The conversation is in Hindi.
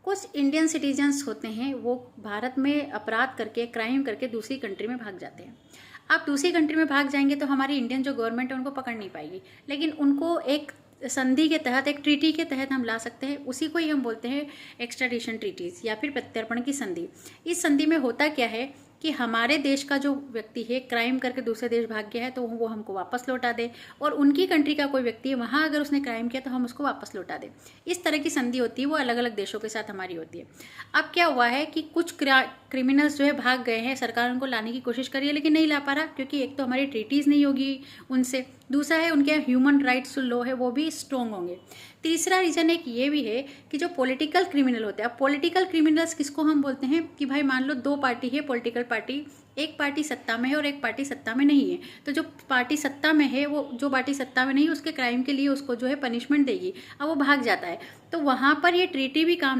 कुछ इंडियन सिटीजन्स होते हैं वो भारत में अपराध करके क्राइम करके दूसरी कंट्री में भाग जाते हैं। आप दूसरी कंट्री में भाग जाएंगे तो हमारी इंडियन जो गवर्नमेंट है उनको पकड़ नहीं पाएगी, लेकिन उनको एक संधि के तहत, एक ट्रीटी के तहत हम ला सकते हैं। उसी को ही हम बोलते हैं एक्स्ट्राडिशन ट्रीटीज या फिर प्रत्यर्पण की संधि। इस संधि में होता क्या है कि हमारे देश का जो व्यक्ति है क्राइम करके दूसरे देश भाग गया है तो वो हमको वापस लौटा दे, और उनकी कंट्री का कोई व्यक्ति है वहाँ अगर उसने क्राइम किया तो हम उसको वापस लौटा दें। इस तरह की संधि होती है, वो अलग अलग देशों के साथ हमारी होती है। अब क्या हुआ है कि कुछ क्रिमिनल्स जो है भाग गए हैं, सरकार उनको लाने की कोशिश करी है लेकिन नहीं ला पा रहा, क्योंकि एक तो हमारी ट्रीटीज़ नहीं होगी उनसे, दूसरा है उनके ह्यूमन राइट्स लॉ है वो भी स्ट्रॉन्ग होंगे। तीसरा रीज़न एक ये भी है कि जो पॉलिटिकल क्रिमिनल होते हैं, अब पॉलिटिकल क्रिमिनल्स किसको हम बोलते हैं कि भाई मान लो दो पार्टी है, पॉलिटिकल पार्टी, एक पार्टी सत्ता में है और एक पार्टी सत्ता में नहीं है, तो जो पार्टी सत्ता में है वो जो पार्टी सत्ता में नहीं है उसके क्राइम के लिए उसको जो है पनिशमेंट देगी, अब वो भाग जाता है तो वहाँ पर ये ट्रीटी भी काम